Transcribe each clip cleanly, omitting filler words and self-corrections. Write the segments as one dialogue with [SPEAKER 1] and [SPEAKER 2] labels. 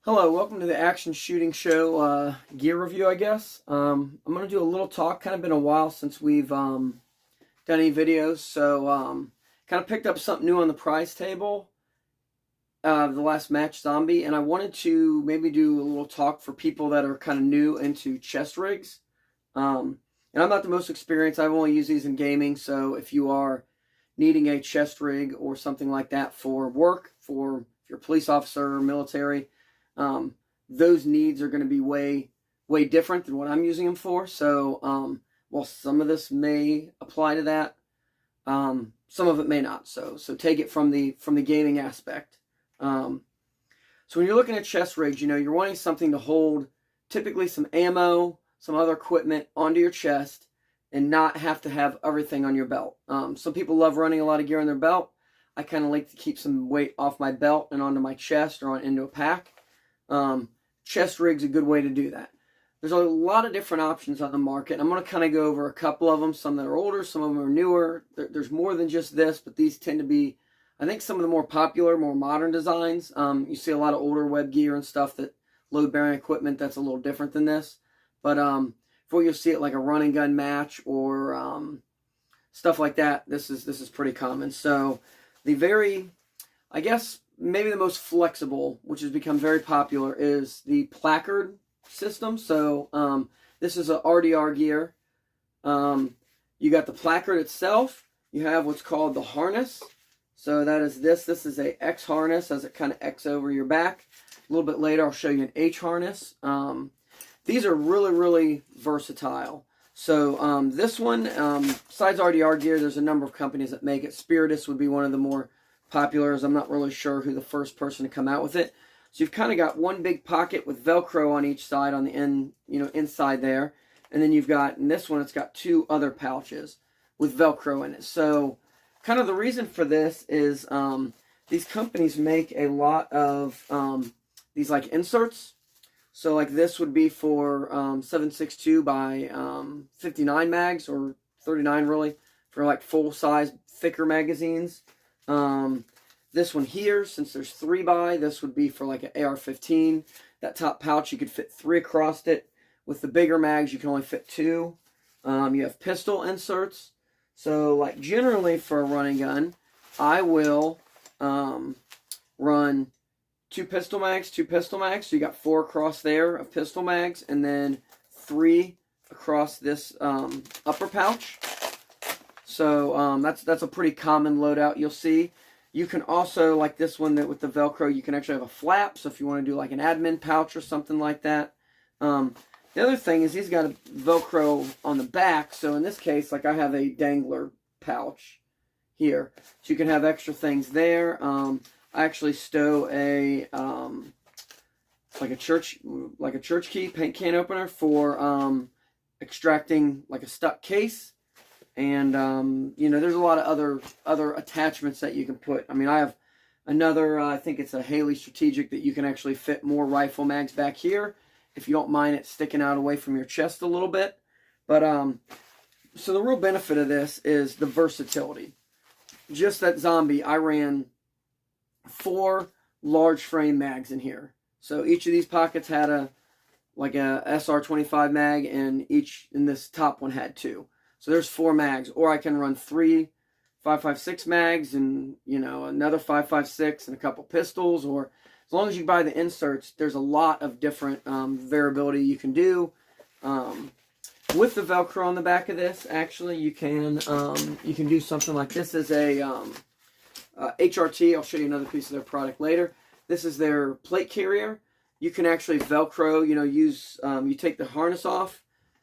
[SPEAKER 1] Hello, welcome to the Action Shooting Show gear review, I guess. I'm going to do a little talk. Kind of been a while since we've done any videos, so kind of picked up something new on the prize table, the last match zombie, and I wanted to maybe do a little talk for people that are kind of new into chest rigs. And I'm not the most experienced. I've only used these in gaming, so if you are needing a chest rig or something like that for work, for if you're a police officer or military, those needs are going to be way different than what I'm using them for. So, while some of this may apply to that, some of it may not. So take it from the gaming aspect. So when you're looking at chest rigs, you're wanting something to hold typically some ammo, some other equipment onto your chest, and not have to have everything on your belt. Some people love running a lot of gear on their belt. I kind of like to keep some weight off my belt and onto my chest or into a pack. Chest rig's a good way to do that. There's a lot of different options on the market. I'm going to kind of go over a couple of them, some that are older, some of them are newer. There's more than just this, but these tend to be, I think, some of the more popular, more modern designs. You see a lot of older web gear and stuff, that load-bearing equipment that's a little different than this. But before you'll see it like a run and gun match or stuff like that, this is pretty common. So the very, I guess, maybe the most flexible, which has become very popular, is the Placard system. So this is a RDR gear. You got the placard itself. You have what's called the harness. So that is this. This is a X harness, as it kind of X over your back. A little bit later, I'll show you an H harness. These are really versatile. So this one, besides RDR gear, there's a number of companies that make it. Spiritus would be one of the more popular, as I'm not really sure who the first person to come out with it. So you've kind of got one big pocket with Velcro on each side on the end, inside there. And then you've got, in this one, it's got two other pouches with Velcro in it. So kind of the reason for this is these companies make a lot of these like inserts. So like this would be for 7.62 by 59 mags, or 39 really, for like full size thicker magazines. This one here, since there's 3x, this would be for like an AR-15. That top pouch, you could fit 3 across it. With the bigger mags, you can only fit 2. You have pistol inserts. So like generally for a running gun, I will run 2 pistol mags. So you got 4 across there of pistol mags, and then 3 across this upper pouch. So that's a pretty common loadout you'll see. You can also, like this one that with the Velcro, you can actually have a flap. So if you want to do like an admin pouch or something like that. The other thing is he's got a Velcro on the back. So in this case, like I have a dangler pouch here. So you can have extra things there. I actually stow a like a church key paint can opener for extracting like a stuck case. And, there's a lot of other attachments that you can put. I mean, I have another, I think it's a Haley Strategic, that you can actually fit more rifle mags back here, if you don't mind it sticking out away from your chest a little bit. But, so the real benefit of this is the versatility. Just that zombie, I ran 4 large frame mags in here. So each of these pockets had a SR25 mag, and this top one had 2. So there's 4 mags, or I can run 3 5.56 mags and, another 5.56 and a couple pistols, or as long as you buy the inserts, there's a lot of different variability you can do. With the Velcro on the back of this, actually, you can do something like this. Is a HRT. I'll show you another piece of their product later. This is their plate carrier. You can actually Velcro, you take the harness off,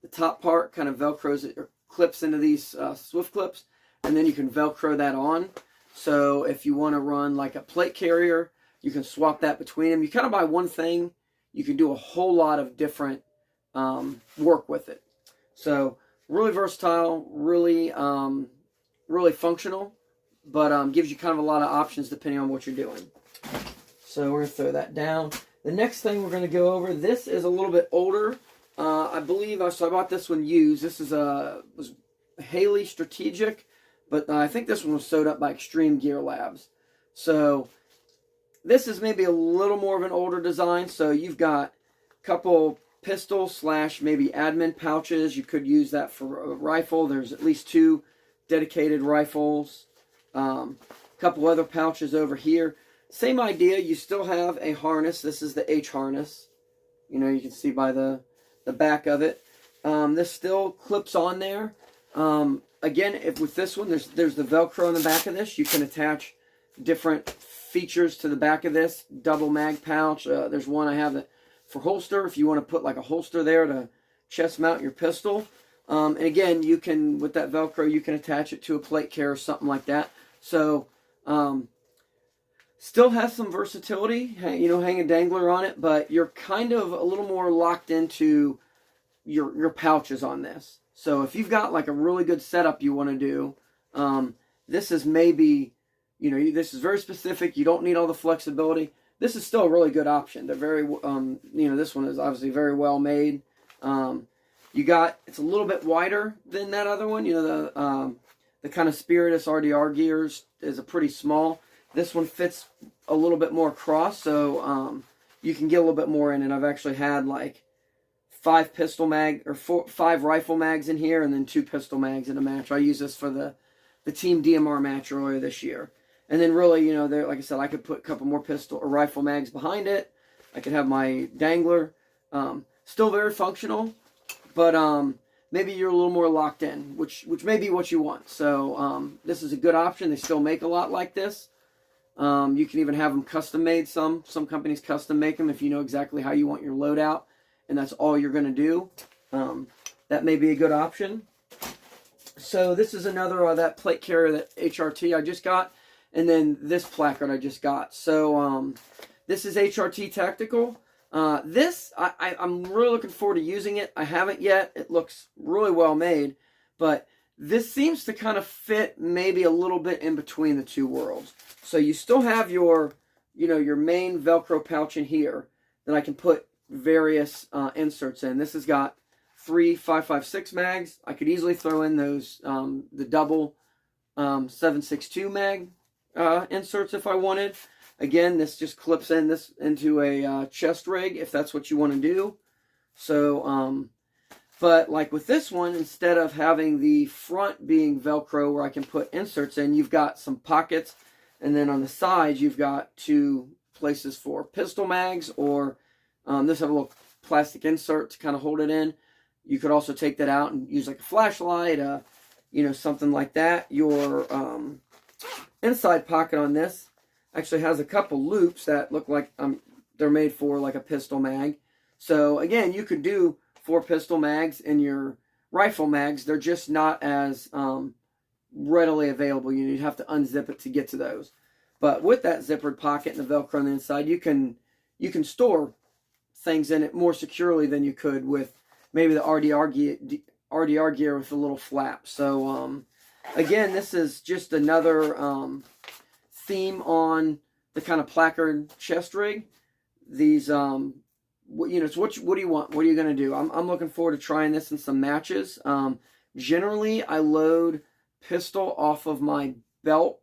[SPEAKER 1] the top part kind of Velcros it, or clips into these swift clips, and then you can Velcro that on. So if you want to run like a plate carrier, you can swap that between them. You kind of buy one thing, you can do a whole lot of different work with it. So really versatile, really functional, but gives you kind of a lot of options depending on what you're doing. So we're going to throw that down. The next thing we're going to go over, this is a little bit older. I believe, so I bought this one used. This is was Haley Strategic, but I think this one was sewed up by Extreme Gear Labs. So This is maybe a little more of an older design, so you've got a couple pistol / maybe admin pouches. You could use that for a rifle. There's at least 2 dedicated rifles. Couple other pouches over here. Same idea. You still have a harness. This is the H harness. You know, you can see by the back of it. This still clips on there. Again, with this one, there's the Velcro on the back of this. You can attach different features to the back of this. Double mag pouch. There's one I have that for holster, if you want to put like a holster there to chest mount your pistol. And again, you can, with that Velcro, you can attach it to a plate carrier or something like that. So, still has some versatility, you know, hang a dangler on it, but you're kind of a little more locked into your pouches on this. So if you've got like a really good setup you want to do, this is maybe, you know, this is very specific. You don't need all the flexibility. This is still a really good option. They're very, you know, this one is obviously very well made. It's a little bit wider than that other one. You know, the kind of Spiritus RDR gears is a pretty small. This one fits a little bit more across, so you can get a little bit more in it. I've actually had like 5 rifle mags in here, and then 2 pistol mags in a match. I used this for the Team DMR match earlier this year. And then really, you know, like I said, I could put a couple more pistol or rifle mags behind it. I could have my dangler. Still very functional, but maybe you're a little more locked in, which may be what you want. So this is a good option. They still make a lot like this. You can even have them custom made. Some companies custom make them if you know exactly how you want your loadout, and that's all you're going to do. That may be a good option. So this is another that plate carrier that HRT I just got. And then this placard I just got. So this is HRT Tactical. This, I'm really looking forward to using it. I haven't yet. It looks really well made. But this seems to kind of fit maybe a little bit in between the two worlds. So you still have your, you know, your main Velcro pouch in here that I can put various inserts in. This has got 3 5.56 mags. I could easily throw in those, the double 7.62 mag inserts if I wanted. Again, this just clips into a chest rig if that's what you want to do. So, but like with this one, instead of having the front being Velcro where I can put inserts in, you've got some pockets, and then on the sides you've got 2 places for pistol mags, or this have a little plastic insert to kind of hold it in. You could also take that out and use like a flashlight, you know, something like that. Your inside pocket on this actually has a couple loops that look like they're made for like a pistol mag. So again, you could do 4 pistol mags in your rifle mags. They're just not as readily available. You'd have to unzip it to get to those. But with that zippered pocket and the Velcro on the inside, you can store things in it more securely than you could with maybe the RDR gear with a little flap. So again, this is just another theme on the kind of Placard Chest Rig. These, you know, it's what do you want? What are you going to do? I'm looking forward to trying this in some matches. Generally, I load pistol off of my belt,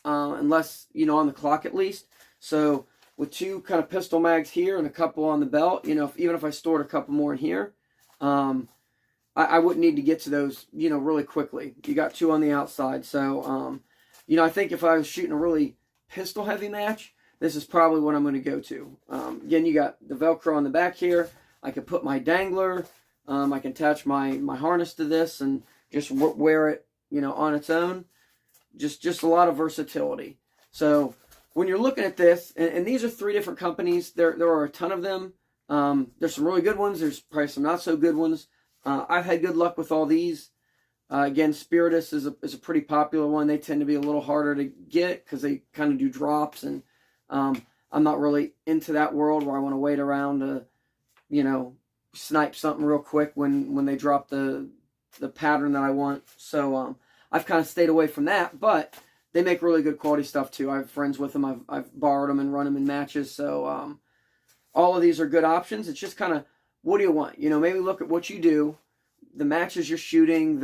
[SPEAKER 1] unless, you know, on the clock at least. So with 2 kind of pistol mags here and a couple on the belt, you know, even if I stored a couple more in here, I wouldn't need to get to those, you know, really quickly. You got 2 on the outside. So, you know, I think if I was shooting a really pistol heavy match, this is probably what I'm going to go to. Again, you got the Velcro on the back here. I can put my dangler. I can attach my harness to this and just wear it, you know, on its own. Just a lot of versatility. So when you're looking at this, and these are 3 different companies. There are a ton of them. There's some really good ones. There's probably some not so good ones. I've had good luck with all these. Again, Spiritus is a pretty popular one. They tend to be a little harder to get because they kind of do drops, and I'm not really into that world where I want to wait around to, you know, snipe something real quick when they drop the pattern that I want. So I've kind of stayed away from that, but they make really good quality stuff too. I have friends with them. I've borrowed them and run them in matches. So all of these are good options. It's just kind of, what do you want? You know, maybe look at what you do, the matches you're shooting,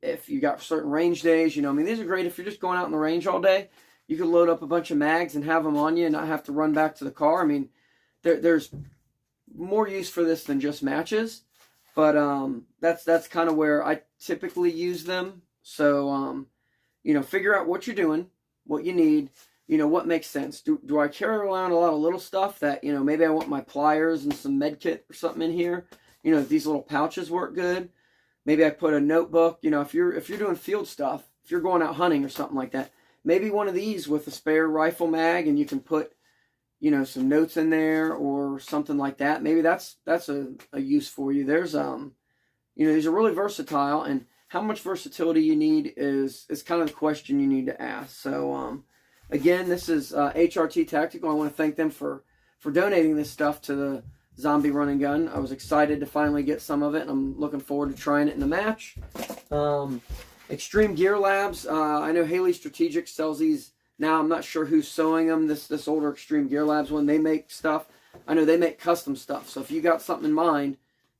[SPEAKER 1] if you got certain range days. You know, I mean, these are great if you're just going out in the range all day. you could load up a bunch of mags and have them on you and not have to run back to the car. I mean, there's more use for this than just matches, but that's kind of where I typically use them. So you know, figure out what you're doing, what you need, you know, what makes sense. Do I carry around a lot of little stuff that, you know, maybe I want my pliers and some med kit or something in here? You know, these little pouches work good. Maybe I put a notebook. You know, if you're doing field stuff, if you're going out hunting or something like that, maybe one of these with a spare rifle mag, and you can put, you know, some notes in there or something like that. Maybe that's a use for you. There's you know, these are really versatile, and how much versatility you need is kind of the question you need to ask. So again, this is HRT Tactical. I want to thank them for donating this stuff to the zombie run and gun. I was excited to finally get some of it, and I'm looking forward to trying it in the match. Extreme Gear Labs. I know Haley Strategic sells these now. I'm not sure who's sewing them. This older Extreme Gear Labs one. They make stuff. I know they make custom stuff. So if you got something in mind,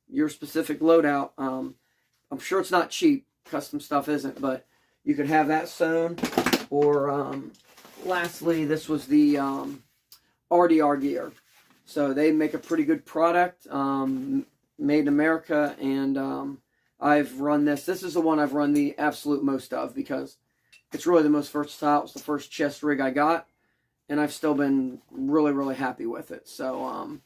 [SPEAKER 1] your specific loadout, I'm sure it's not cheap. Custom stuff isn't, but you could have that sewn. Or lastly, this was the RDR gear. So they make a pretty good product, made in America, and I've run this. This is the one I've run the absolute most of because it's really the most versatile. It's the first chest rig I got, and I've still been really, really happy with it. So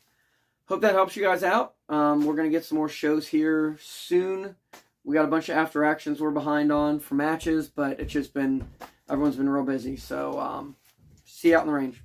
[SPEAKER 1] hope that helps you guys out. We're going to get some more shows here soon. We got a bunch of after actions we're behind on for matches, but it's just been, everyone's been real busy. So see you out in the range.